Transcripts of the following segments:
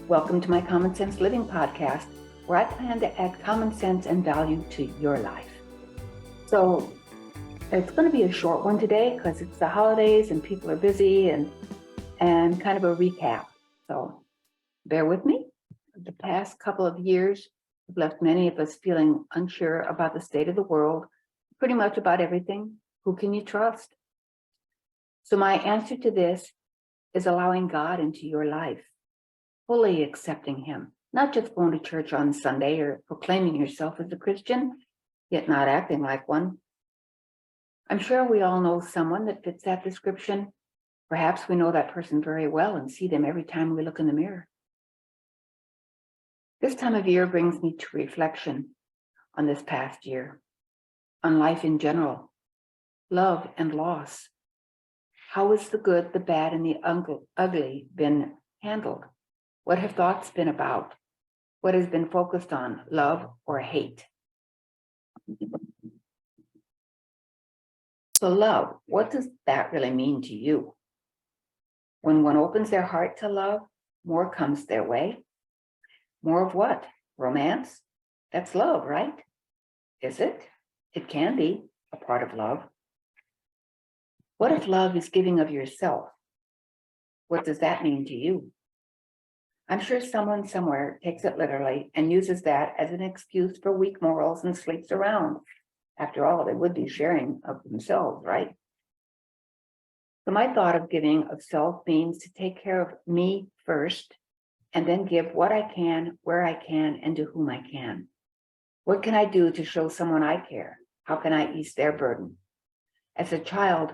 Welcome to my Common Sense Living podcast, where I plan to add common sense and value to your life. So it's going to be a short one today because it's the holidays and people are busy and kind of a recap. So bear with me. The past couple of years have left many of us feeling unsure about the state of the world, pretty much about everything. Who can you trust? So my answer to this is allowing God into your life, fully accepting him, not just going to church on Sunday or proclaiming yourself as a Christian, yet not acting like one. I'm sure we all know someone that fits that description. Perhaps we know that person very well and see them every time we look in the mirror. This time of year brings me to reflection on this past year, on life in general, love and loss. How has the good, the bad, and the ugly been handled? What have thoughts been about? What has been focused on, love or hate? So love, what does that really mean to you? When one opens their heart to love, more comes their way. More of what? Romance? That's love, right? Is it? It can be a part of love. What if love is giving of yourself? What does that mean to you? I'm sure someone somewhere takes it literally and uses that as an excuse for weak morals and sleeps around. After all, they would be sharing of themselves, right? So my thought of giving of self means to take care of me first and then give what I can, where I can, and to whom I can. What can I do to show someone I care? How can I ease their burden? As a child,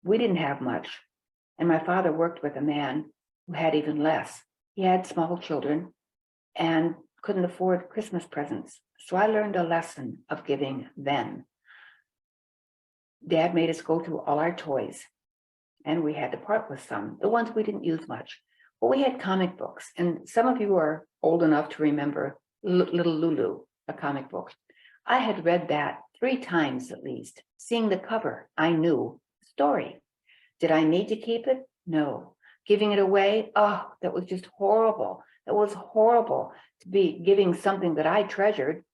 we didn't have much. And my father worked with a man who had even less. He had small children and couldn't afford Christmas presents. So I learned a lesson of giving then. Dad made us go through all our toys, and we had to part with some, the ones we didn't use much. But we had comic books, and some of you are old enough to remember Little Lulu, a comic book. I had read that 3 times at least. Seeing the cover, I knew the story. Did I need to keep it? No. Giving it away? Oh, that was just horrible. It was horrible to be giving something that I treasured,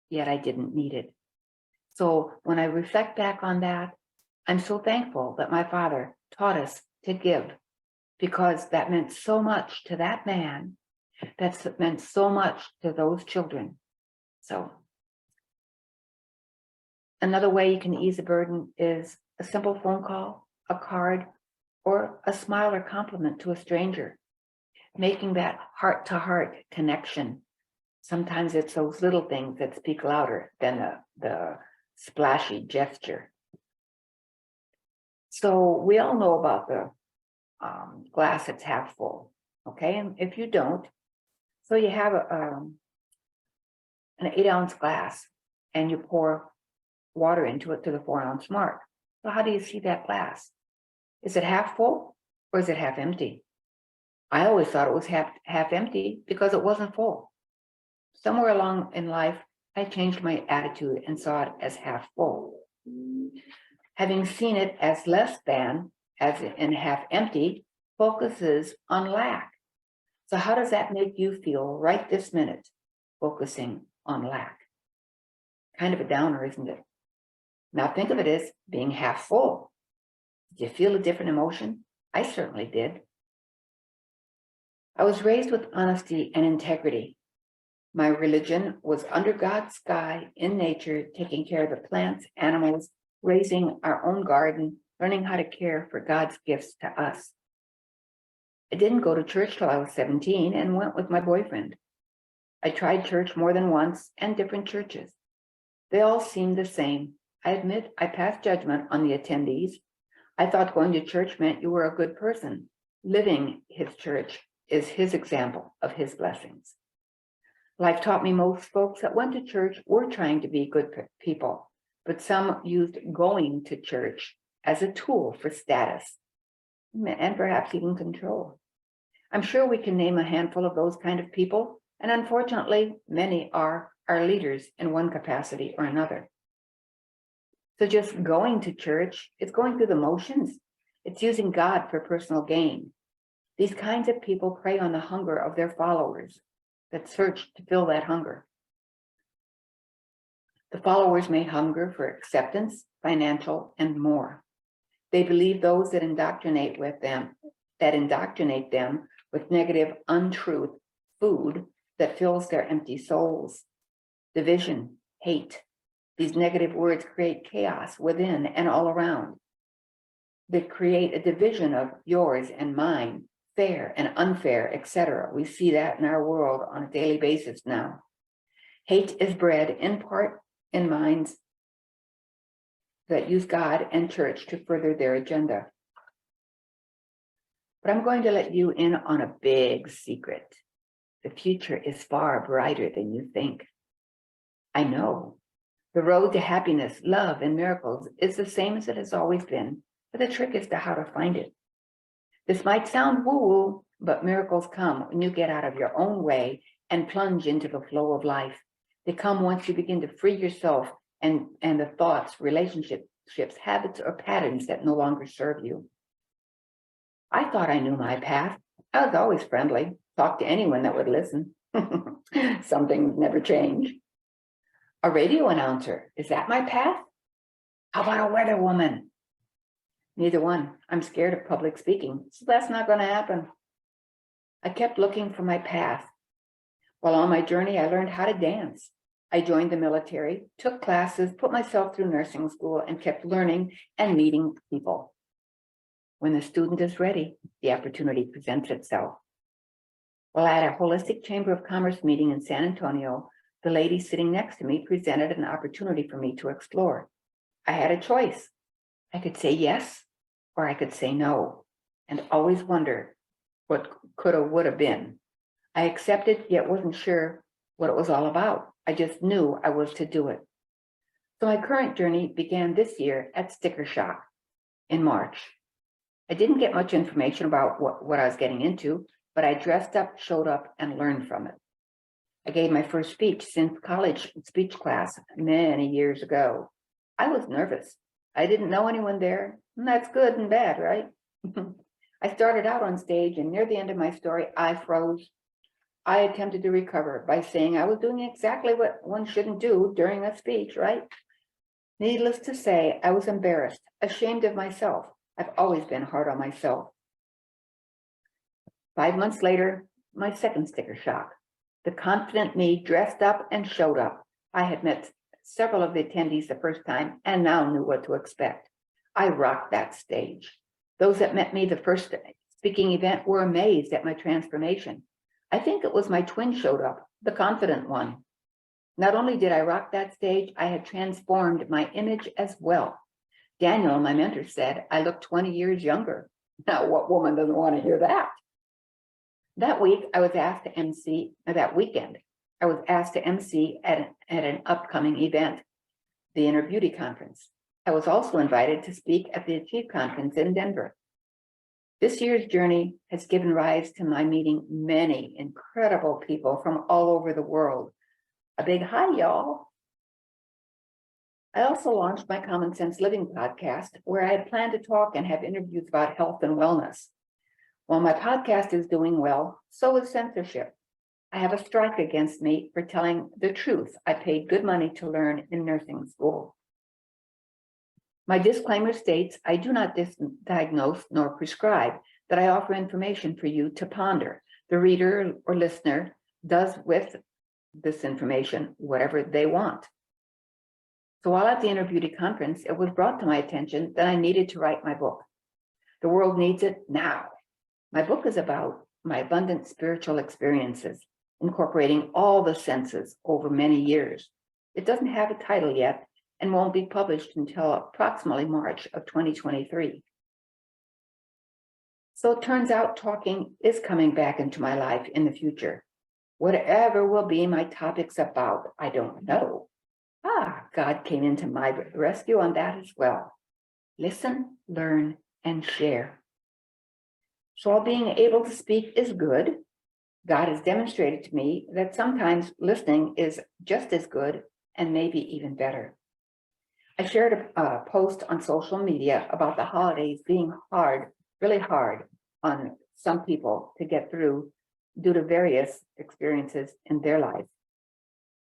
yet I didn't need it. So when I reflect back on that, I'm so thankful that my father taught us to give, because that meant so much to that man. That meant so much to those children. So another way you can ease a burden is a simple phone call, a card, or a smile or compliment to a stranger, making that heart-to-heart connection. Sometimes it's those little things that speak louder than the splashy gesture. So we all know about the glass that's half full, okay? And if you don't, so you have an 8-ounce glass and you pour water into it to the 4-ounce mark. So how do you see that glass? Is it half full or is it half empty? I always thought it was half empty because it wasn't full. Somewhere along in life, I changed my attitude and saw it as half full. Having seen it as less than, as in half empty, focuses on lack. So how does that make you feel right this minute, focusing on lack? Kind of a downer, isn't it? Now think of it as being half full. Did you feel a different emotion? I certainly did. I was raised with honesty and integrity. My religion was under God's sky, in nature, taking care of the plants, animals, raising our own garden, learning how to care for God's gifts to us. I didn't go to church till I was 17 and went with my boyfriend. I tried church more than once and different churches. They all seemed the same. I admit I passed judgment on the attendees. I thought going to church meant you were a good person. Living his church is his example of his blessings. Life taught me most folks that went to church were trying to be good people, but some used going to church as a tool for status and perhaps even control. I'm sure we can name a handful of those kind of people, and unfortunately, many are our leaders in one capacity or another. So just going to church, it's going through the motions. It's using God for personal gain. These kinds of people prey on the hunger of their followers that search to fill that hunger. The followers may hunger for acceptance, financial, and more. They believe those that indoctrinate them with negative untruth food that fills their empty souls. Division, hate. These negative words create chaos within and all around. They create a division of yours and mine, fair and unfair, etc. We see that in our world on a daily basis now. Hate is bred in part in minds that use God and church to further their agenda. But I'm going to let you in on a big secret. The future is far brighter than you think. I know. The road to happiness, love, and miracles is the same as it has always been, but the trick is to how to find it. This might sound woo-woo, but miracles come when you get out of your own way and plunge into the flow of life. They come once you begin to free yourself and the thoughts, relationships, habits, or patterns that no longer serve you. I thought I knew my path. I was always friendly, talked to anyone that would listen. Some things never change. A radio announcer, is that my path? How about a weather woman? Neither one. I'm scared of public speaking, so that's not going to happen. I kept looking for my path. While on my journey, I learned how to dance. I joined the military, took classes, put myself through nursing school, and kept learning and meeting people. When the student is ready, the opportunity presents itself. While at a holistic Chamber of Commerce meeting in San Antonio, the lady sitting next to me presented an opportunity for me to explore. I had a choice. I could say yes, or I could say no, and always wonder what could or would have been. I accepted, yet wasn't sure what it was all about. I just knew I was to do it. So my current journey began this year at Sticker Shock in March. I didn't get much information about what I was getting into, but I dressed up, showed up, and learned from it. I gave my first speech since college speech class many years ago. I was nervous. I didn't know anyone there, and that's good and bad, right? I started out on stage, and near the end of my story, I froze. I attempted to recover by saying I was doing exactly what one shouldn't do during a speech, right? Needless to say, I was embarrassed, ashamed of myself. I've always been hard on myself. 5 months later, my second sticker shock. The confident me dressed up and showed up. I had met several of the attendees the first time and now knew what to expect. I rocked that stage. Those that met me the first speaking event were amazed at my transformation. I think it was my twin showed up, the confident one. Not only did I rock that stage, I had transformed my image as well. Daniel, my mentor, said I looked 20 years younger. Now, what woman doesn't want to hear that? That weekend, I was asked to MC at an upcoming event, the Inner Beauty Conference. I was also invited to speak at the Achieve Conference in Denver. This year's journey has given rise to my meeting many incredible people from all over the world. A big hi, y'all. I also launched my Common Sense Living podcast, where I had planned to talk and have interviews about health and wellness. While my podcast is doing well, so is censorship. I have a strike against me for telling the truth I paid good money to learn in nursing school. My disclaimer states I do not diagnose nor prescribe, that I offer information for you to ponder. The reader or listener does with this information whatever they want. So while at the Inner Beauty Conference, it was brought to my attention that I needed to write my book. The world needs it now. My book is about my abundant spiritual experiences, incorporating all the senses over many years. It doesn't have a title yet and won't be published until approximately March of 2023. So it turns out talking is coming back into my life in the future. Whatever will be my topics about, I don't know. God came into my rescue on that as well. Listen, learn, and share. So while being able to speak is good, God has demonstrated to me that sometimes listening is just as good and maybe even better. I shared a post on social media about the holidays being hard, really hard on some people to get through due to various experiences in their life.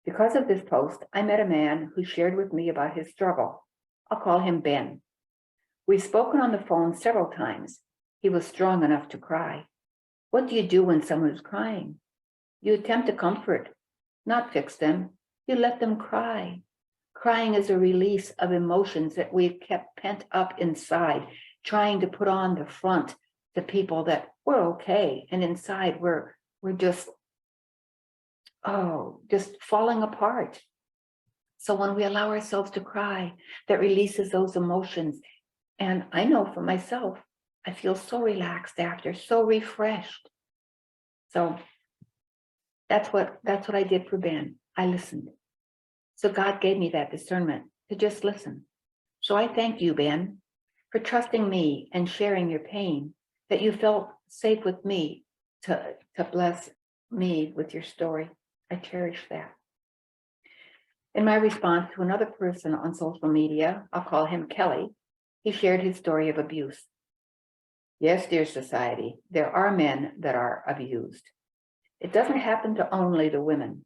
Because of this post, I met a man who shared with me about his struggle. I'll call him Ben. We've spoken on the phone several times. He was strong enough to cry. What do you do when someone is crying? You attempt to comfort, not fix them. You let them cry. Crying is a release of emotions that we've kept pent up inside, trying to put on the front to people that we're okay. And inside we're just falling apart. So when we allow ourselves to cry, that releases those emotions. And I know for myself, I feel so relaxed after, so refreshed. So that's what I did for Ben. I listened. So God gave me that discernment to just listen. So I thank you, Ben, for trusting me and sharing your pain, that you felt safe with me to bless me with your story. I cherish that. In my response to another person on social media, I'll call him Kelly, he shared his story of abuse. Yes, dear society, there are men that are abused. It doesn't happen to only the women.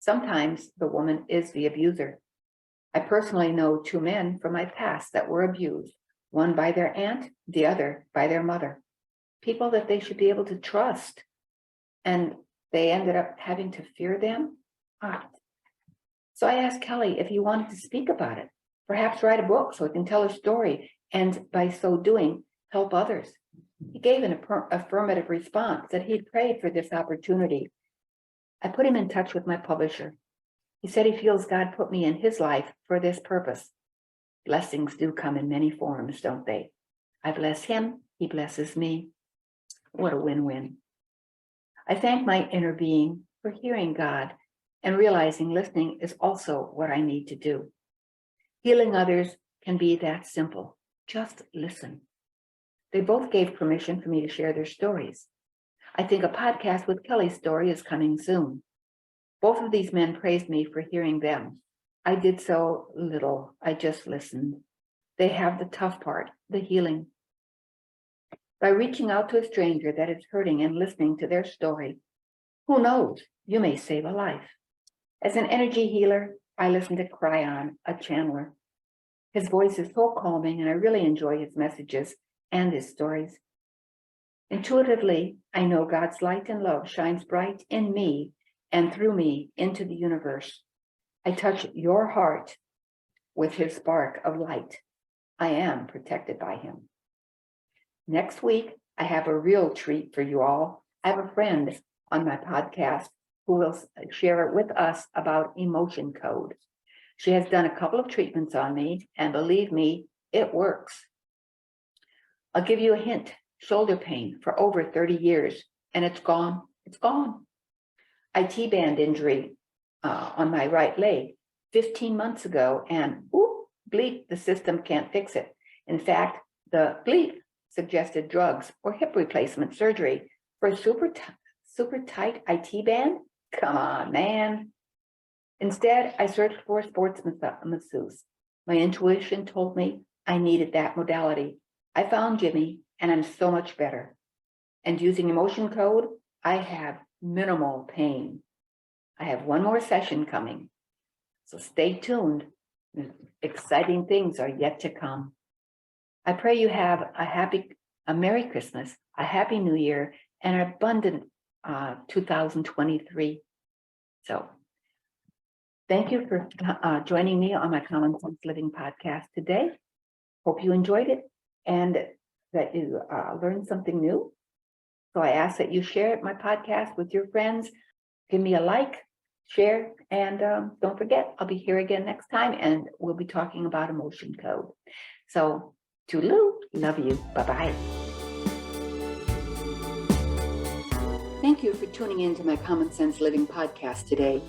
Sometimes the woman is the abuser. I personally know two men from my past that were abused, one by their aunt, the other by their mother. People that they should be able to trust. And they ended up having to fear them. So I asked Kelly if he wanted to speak about it, perhaps write a book so he can tell a story, and by so doing, help others. He gave an affirmative response that he'd prayed for this opportunity. I put him in touch with my publisher. He said he feels God put me in his life for this purpose. Blessings do come in many forms, don't they? I bless him, he blesses me. What a win-win. I thank my inner being for hearing God and realizing listening is also what I need to do. Healing others can be that simple. Just listen. They both gave permission for me to share their stories. I think a podcast with Kelly's story is coming soon. Both of these men praised me for hearing them. I did so little. I just listened. They have the tough part, the healing. By reaching out to a stranger that is hurting and listening to their story, who knows, you may save a life. As an energy healer, I listen to Cryon, a channeler. His voice is so calming, and I really enjoy his messages and his stories. Intuitively, I know God's light and love shines bright in me and through me into the universe. I touch your heart with his spark of light. I am protected by him. Next week, I have a real treat for you all. I have a friend on my podcast who will share with us about emotion code. She has done a couple of treatments on me, and believe me, it works. I'll give you a hint. Shoulder pain for over 30 years, and it's gone. It's gone. IT band injury on my right leg 15 months ago, and bleep, the system can't fix it. In fact, the bleep suggested drugs or hip replacement surgery for a super tight IT band. Come on, man. Instead, I searched for a sports masseuse. My intuition told me I needed that modality. I found Jimmy, and I'm so much better. And using emotion code, I have minimal pain. I have one more session coming. So stay tuned. Exciting things are yet to come. I pray you have a Merry Christmas, a Happy New Year, and an abundant 2023. So thank you for joining me on my Common Sense Living podcast today. Hope you enjoyed it and that you learned something new. So I ask that you share my podcast with your friends. Give me a like, share, and don't forget, I'll be here again next time, and we'll be talking about emotion code. So, toodaloo, love you, bye-bye. Thank you for tuning in to my Common Sense Living podcast today.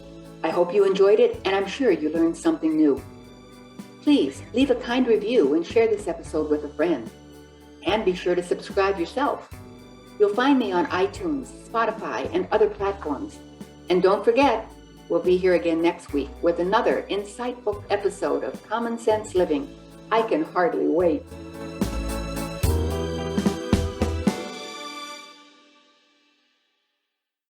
I hope you enjoyed it, and I'm sure you learned something new. Please leave a kind review and share this episode with a friend. And be sure to subscribe yourself. You'll find me on iTunes, Spotify, and other platforms. And don't forget, we'll be here again next week with another insightful episode of Common Sense Living. I can hardly wait.